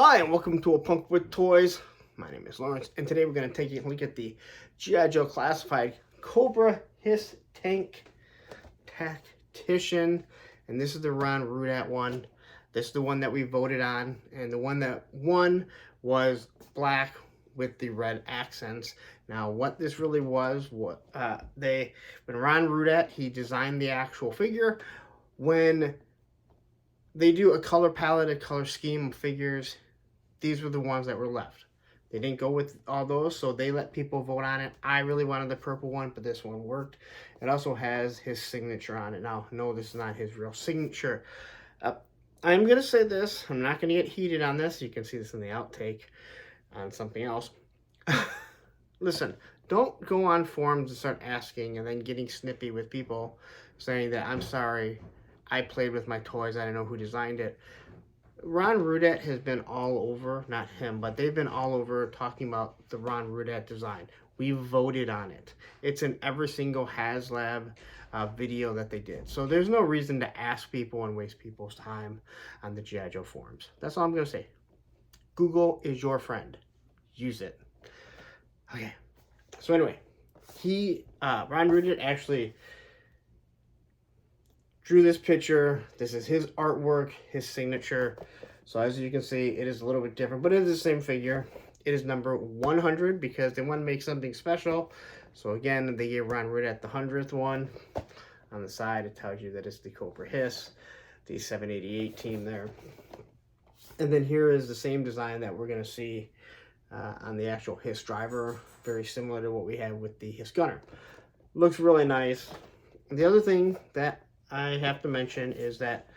Hi, and welcome to A Punk with Toys. My name is Lawrence, and today we're going to take a look at the G.I. Joe Classified Cobra HISS Tank Tactician. And this is the Ron Rudat one. This is the one that we voted on, and the one that won was black with the red accents. Now, what this really was, when Ron Rudat, he designed the actual figure. When they do a color palette, a color scheme of figures, these were the ones that were left. They didn't go with all those, so they let people vote on it. I really wanted the purple one, but this one worked. It also has his signature on it. Now, no, this is not his real signature. I'm going to say this. I'm not going to get heated on this. You can see this in the outtake on something else. Listen, don't go on forums and start asking and then getting snippy with people saying that, I'm sorry, I played with my toys, I don't know who designed it. Ron Rudat has been all over, not him, but they've been all over talking about the Ron Rudat design. We voted on it. It's in every single Haslab video that they did. So there's no reason to ask people and waste people's time on the G.I. Joe forums. That's all I'm going to say. Google is your friend. Use it. Okay. So anyway, Ron Rudat actually drew this picture. This is his artwork, his signature. So as you can see, it is a little bit different, but it is the same figure. It is number 100 because they want to make something special. So again, they gave Ron Rudat the 100th one. On the side, it tells you that it's the Cobra HISS, the 788 team there. And then here is the same design that we're going to see on the actual HISS driver. Very similar to what we have with the HISS gunner. Looks really nice. The other thing that I have to mention is that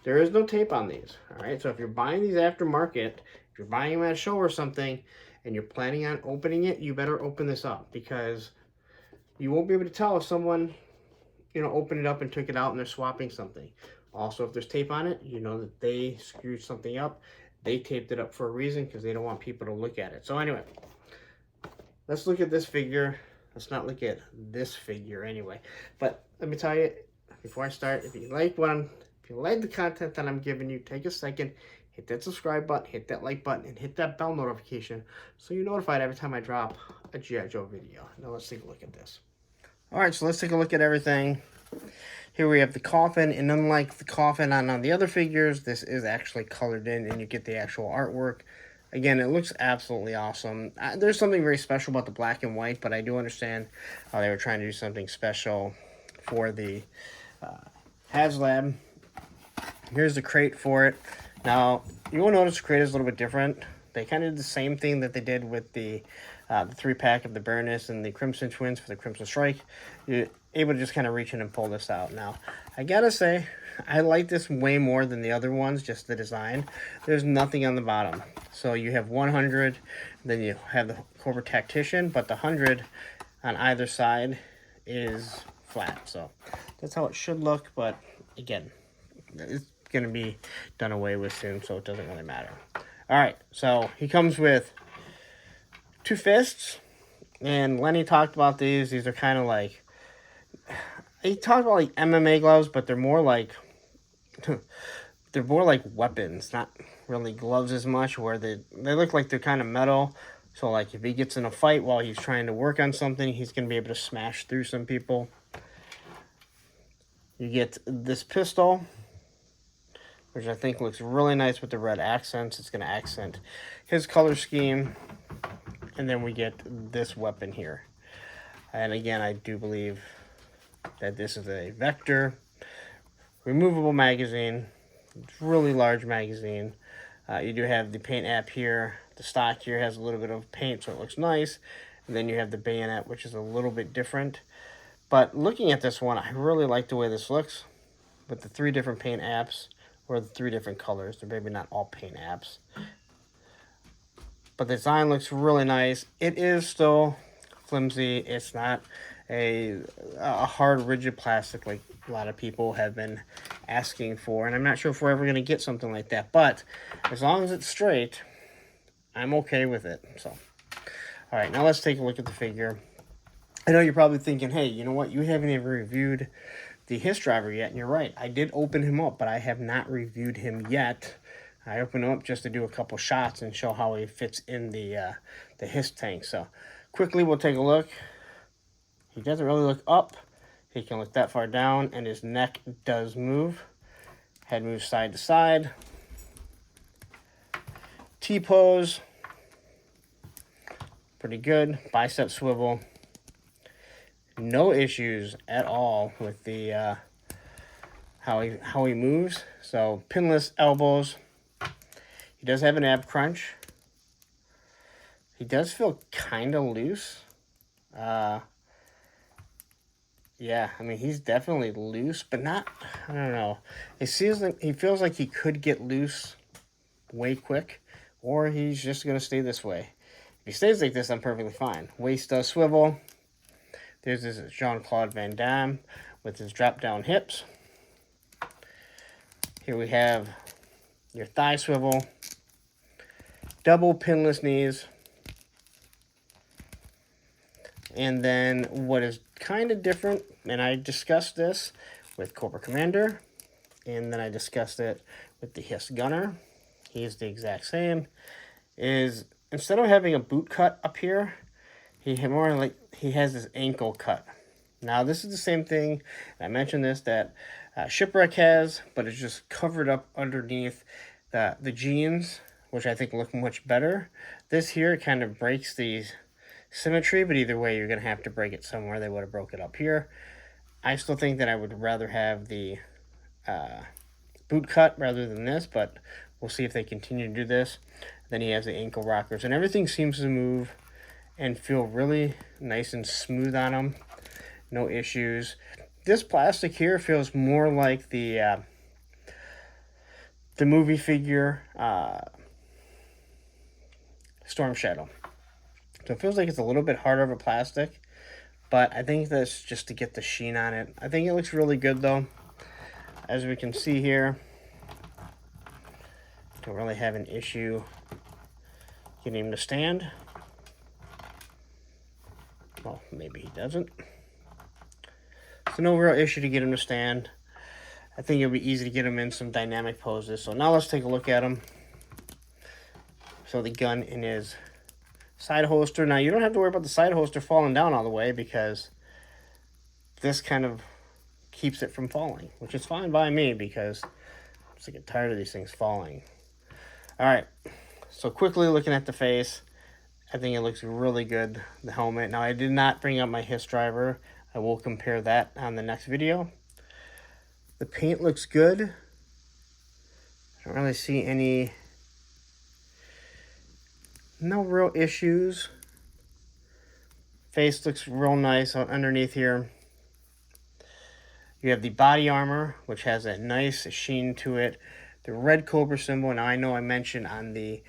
there is no tape on these. All right, so if you're buying these aftermarket, if you're buying them at a show or something, and you're planning on opening it, you better open this up because you won't be able to tell if someone, opened it up and took it out and they're swapping something. Also, if there's tape on it, you know that they screwed something up. They taped it up for a reason because they don't want people to look at it. So anyway, let's look at this figure. Let's not look at this figure anyway. But let me tell you, before I start, if you like the content that I'm giving you, take a second, hit that subscribe button, hit that like button, and hit that bell notification so you're notified every time I drop a G.I. Joe video. Now let's take a look at this. All right, so let's take a look at everything. Here we have the coffin, and unlike the coffin on the other figures, this is actually colored in, and you get the actual artwork. Again, it looks absolutely awesome. There's something very special about the black and white, but I do understand how they were trying to do something special for the Haslab. Here's the crate for it. Now, you will notice the crate is a little bit different. They kind of did the same thing that they did with the 3-pack of the Burness and the Crimson Twins for the Crimson Strike. You're able to just kind of reach in and pull this out. Now, I gotta say, I like this way more than the other ones, just the design. There's nothing on the bottom. So you have 100, then you have the Cobra Tactician, but the 100 on either side is flat. So that's how it should look, but again, it's going to be done away with soon, so it doesn't really matter. All right, so he comes with 2 fists, and Lenny talked about these. These are kind of like, he talked about like MMA gloves, but they're more like weapons, not really gloves as much, where they look like they're kind of metal. So like if he gets in a fight while he's trying to work on something, he's going to be able to smash through some people. You get this pistol, which I think looks really nice with the red accents. It's going to accent his color scheme. And then we get this weapon here. And again, I do believe that this is a Vector removable magazine. It's a really large magazine. You do have the paint app here. The stock here has a little bit of paint, so it looks nice. And then you have the bayonet, which is a little bit different. But looking at this one, I really like the way this looks with the 3 different paint apps, or the 3 different colors. They're maybe not all paint apps. But the design looks really nice. It is still flimsy. It's not a hard, rigid plastic like a lot of people have been asking for. And I'm not sure if we're ever going to get something like that. But as long as it's straight, I'm okay with it. So, all right, now let's take a look at the figure. I know you're probably thinking, hey, you know what? You haven't even reviewed the HISS driver yet. And you're right. I did open him up, but I have not reviewed him yet I opened him up just to do a couple shots and show how he fits in the HISS tank. So quickly we'll take a look. He doesn't really look up. He can look that far down, and his neck does move. Head moves side to side. T-pose. Pretty good. Bicep swivel. No issues at all with the how he moves. So pinless elbows. He does have an ab crunch. He does feel kind of loose. Yeah, I mean, he's definitely loose, but not, I don't know. It feels like he could get loose way quick, or he's just going to stay this way. If he stays like this, I'm perfectly fine. Waist does swivel. There's this Jean-Claude Van Damme with his drop-down hips. Here we have your thigh swivel. Double pinless knees. And then what is kind of different, and I discussed this with Cobra Commander, and then I discussed it with the HISS Gunner. He's the exact same. Is instead of having a boot cut up here, he has this ankle cut. Now this is the same thing. I mentioned this that Shipwreck has, but it's just covered up underneath the jeans, which I think look much better. This here kind of breaks the symmetry, but either way, you're going to have to break it somewhere. They would have broke it up here. I still think that I would rather have the boot cut rather than this, but we'll see if they continue to do this. Then he has the ankle rockers, and everything seems to move and feel really nice and smooth on him. No issues. This plastic here feels more like the movie figure Storm Shadow. So it feels like it's a little bit harder of a plastic, but I think that's just to get the sheen on it. I think it looks really good though. As we can see here, don't really have an issue getting him to stand. Well, maybe he doesn't. So no real issue to get him to stand. I think it'll be easy to get him in some dynamic poses. So now let's take a look at him. So the gun in his side holster. Now you don't have to worry about the side holster falling down all the way because this kind of keeps it from falling, which is fine by me because I'm just get tired of these things falling. All right, so quickly looking at the face, I think it looks really good, the helmet. Now I did not bring up my HISS driver. I will compare that on the next video. The paint looks good. I don't really see no real issues. Face looks real nice underneath here. You have the body armor, which has that nice sheen to it. The red Cobra symbol, and I know I mentioned on the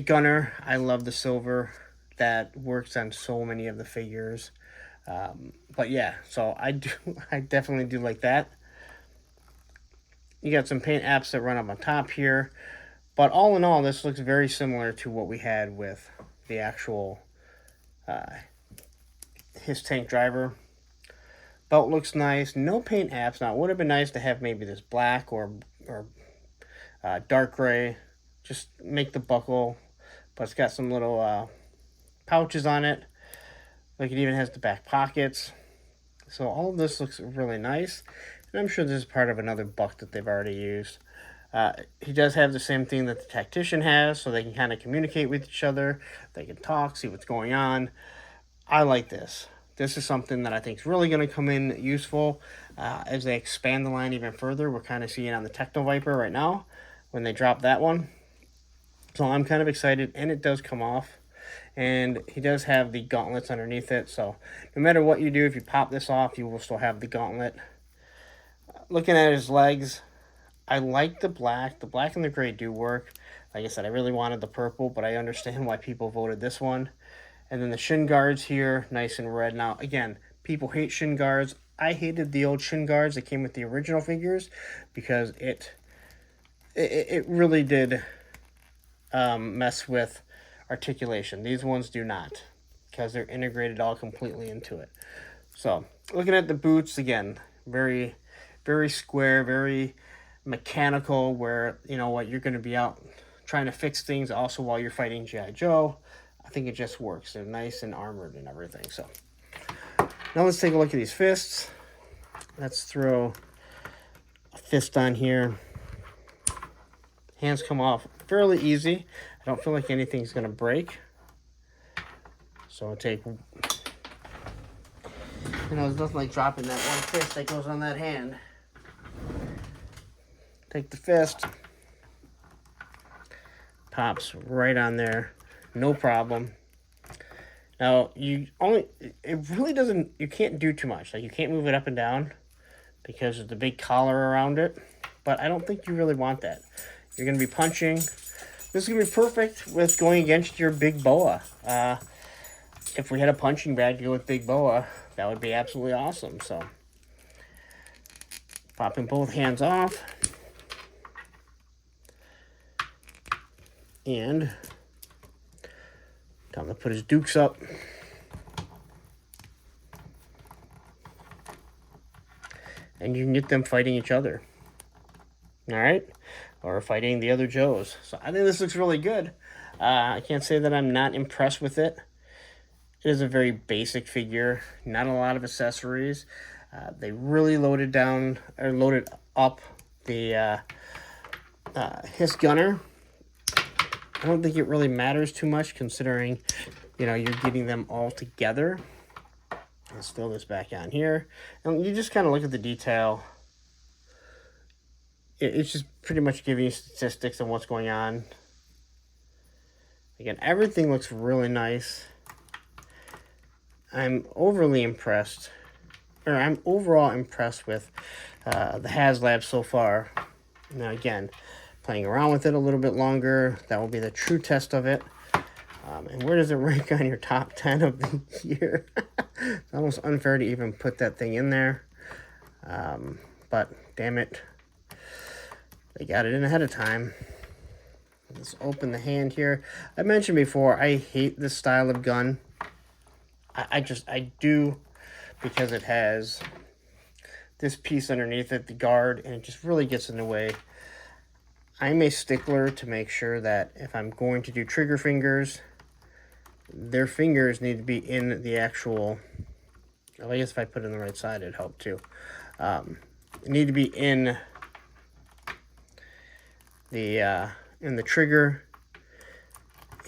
gunner, I love the silver. That works on so many of the figures. But yeah, so I definitely do like that. You got some paint apps that run up on top here. But all in all, this looks very similar to what we had with the actual HISS tank driver. Belt looks nice. No paint apps. Now, it would have been nice to have maybe this black or dark gray. Just make the buckle. But it's got some little pouches on it. Like it even has the back pockets. So all of this looks really nice. And I'm sure this is part of another buck that they've already used. He does have the same thing that the Tactician has, so they can kind of communicate with each other. They can talk, see what's going on. I like this. This is something that I think is really going to come in useful as they expand the line even further. We're kind of seeing it on the Techno Viper right now when they drop that one. So I'm kind of excited, and it does come off. And he does have the gauntlets underneath it, so no matter what you do, if you pop this off, you will still have the gauntlet. Looking at his legs, I like the black. The black and the gray do work. Like I said, I really wanted the purple, but I understand why people voted this one. And then the shin guards here, nice and red. Now, again, people hate shin guards. I hated the old shin guards that came with the original figures because it really did mess with articulation. These ones do not because they're integrated all completely into it. So, looking at the boots, again, very, very square, very mechanical where, you know what, you're going to be out trying to fix things also while you're fighting G.I. Joe. I think it just works. They're nice and armored and everything. So now let's take a look at these fists. Let's throw a fist on here. Hands come off fairly easy. I don't feel like anything's going to break. So I'll take, you know, there's nothing like dropping that one fist that goes on that hand. Take the fist. Pops right on there. No problem. Now, it really doesn't, you can't do too much. Like, you can't move it up and down because of the big collar around it. But I don't think you really want that. You're going to be punching. This is going to be perfect with going against your big boa. If we had a punching bag to go with big boa, that would be absolutely awesome. So, popping both hands off. And time to put his dukes up. And you can get them fighting each other. All right? Or fighting the other Joes. So I think this looks really good. I can't say that I'm not impressed with it. It is a very basic figure. Not a lot of accessories. They really loaded up the HISS gunner. I don't think it really matters too much considering, you know, you're getting them all together. Let's throw this back on here. And you just kind of look at the detail. It's just pretty much giving you statistics on what's going on. Again, everything looks really nice. I'm overly impressed. Or I'm overall impressed with the Haslab so far. Now again, playing around with it a little bit longer, that will be the true test of it. And where does it rank on your top 10 of the year? It's almost unfair to even put that thing in there. But damn it, they got it in ahead of time. Let's open the hand here. I mentioned before, I hate this style of gun. I do, because it has this piece underneath it, the guard, and it just really gets in the way. I'm a stickler to make sure that if I'm going to do trigger fingers, their fingers need to be in the actual, well, I guess if I put it on the right side, it'd help too. Need to be in the trigger.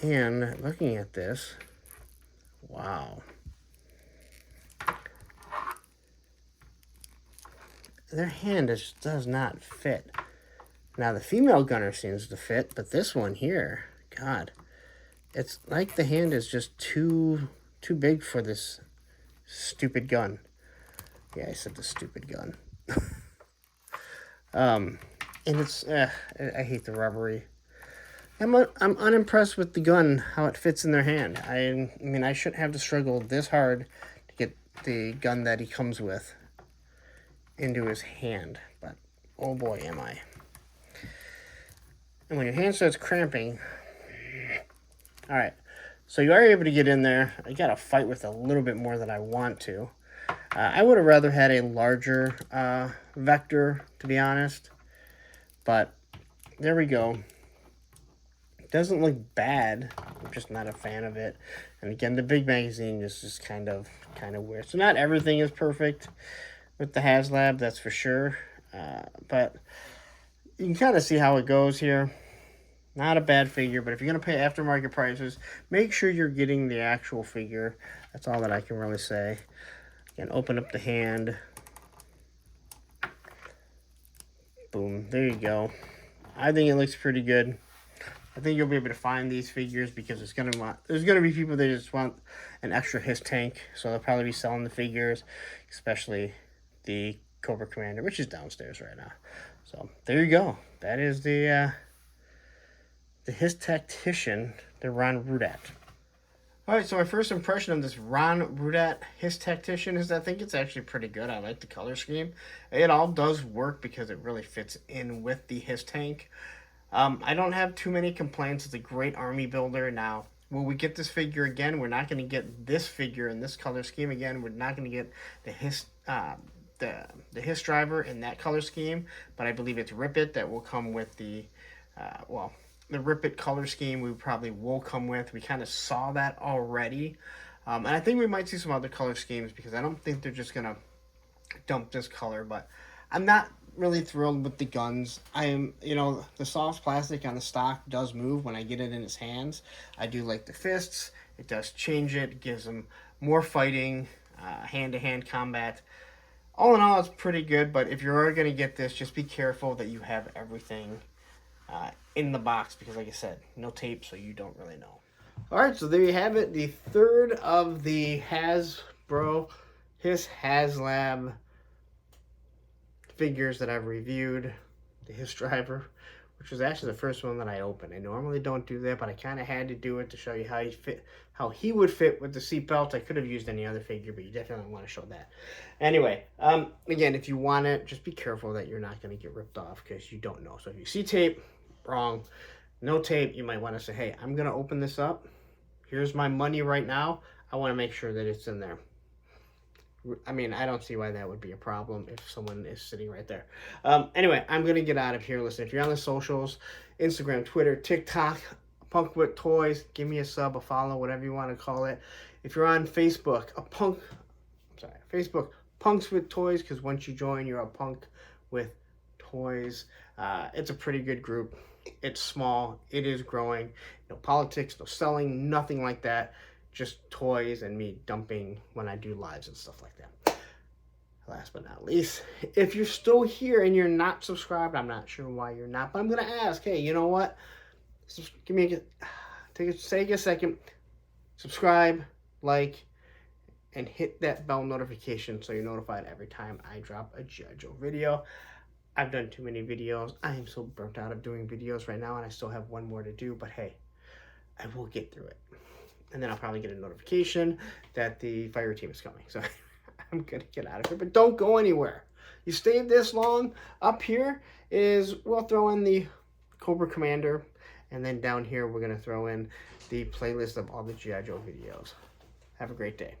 And looking at this, wow. Their hand just does not fit. Now, the female gunner seems to fit, but this one here, God, it's like the hand is just too big for this stupid gun. Yeah, I said the stupid gun. And it's, I hate the rubbery. I'm unimpressed with the gun, how it fits in their hand. I mean, I shouldn't have to struggle this hard to get the gun that he comes with into his hand, but oh boy, am I. And when your hand starts cramping, all right, so you are able to get in there. I got to fight with a little bit more than I want to. I would have rather had a larger vector, to be honest, but there we go. It doesn't look bad. I'm just not a fan of it. And again, the big magazine is just kind of weird. So not everything is perfect with the Haslab, that's for sure. But you can kind of see how it goes here. Not a bad figure, but if you're going to pay aftermarket prices, make sure you're getting the actual figure. That's all that I can really say. Again, open up the hand. Boom, there you go. I think it looks pretty good. I think you'll be able to find these figures because there's going to be people that just want an extra HISS tank, so they'll probably be selling the figures, especially the Cobra Commander, which is downstairs right now. So there you go. That is the HISS Tactician, the Ron Rudat. Alright, so my first impression of this Ron Rudat HISS Tactician is I think it's actually pretty good. I like the color scheme. It all does work because it really fits in with the HISS tank. I don't have too many complaints. It's a great army builder. Now, will we get this figure again? We're not going to get this figure in this color scheme again. We're not going to get the HISS the HISS driver in that color scheme, but I believe it's Rip It that will come with the, well, the Rip It color scheme we probably will come with. We kind of saw that already. And I think we might see some other color schemes because I don't think they're just going to dump this color, but I'm not really thrilled with the guns. I am, you know, the soft plastic on the stock does move when I get it in his hands. I do like the fists. It does change it. It gives him more fighting, hand-to-hand combat. All in all, it's pretty good, but if you're going to get this, just be careful that you have everything in the box because, like I said, no tape, so you don't really know. All right, so there you have it. The third of the Hasbro HISS Haslab figures that I've reviewed. The HISS driver, which was actually the first one that I opened. I normally don't do that, but I kind of had to do it to show you how he would fit with the seatbelt. I could have used any other figure, but you definitely want to show that. Anyway, again, if you want it, just be careful that you're not going to get ripped off because you don't know. So if you see tape, wrong. No tape, you might want to say, hey, I'm going to open this up. Here's my money right now. I want to make sure that it's in there. I mean, I don't see why that would be a problem if someone is sitting right there. Anyway, I'm going to get out of here. Listen, if you're on the socials, Instagram, Twitter, TikTok, Punk with Toys, give me a sub, a follow, whatever you want to call it. If you're on Facebook, Facebook, Punks with Toys, because once you join, you're a punk with toys. It's a pretty good group. It's small. It is growing. No politics, no selling, nothing like that. Just toys and me dumping when I do lives and stuff like that. Last but not least, if you're still here and you're not subscribed, I'm not sure why you're not, but I'm going to ask, hey, you know what? Give me take a second, subscribe, like, and hit that bell notification so you're notified every time I drop a G.I. Joe video. I've done too many videos. I am so burnt out of doing videos right now, and I still have one more to do, but hey, I will get through it. And then I'll probably get a notification that the fire team is coming. So I'm going to get out of here, but don't go anywhere. You stayed this long. Up here we'll throw in the Cobra Commander, and then down here we're going to throw in the playlist of all the G.I. Joe videos. Have a great day.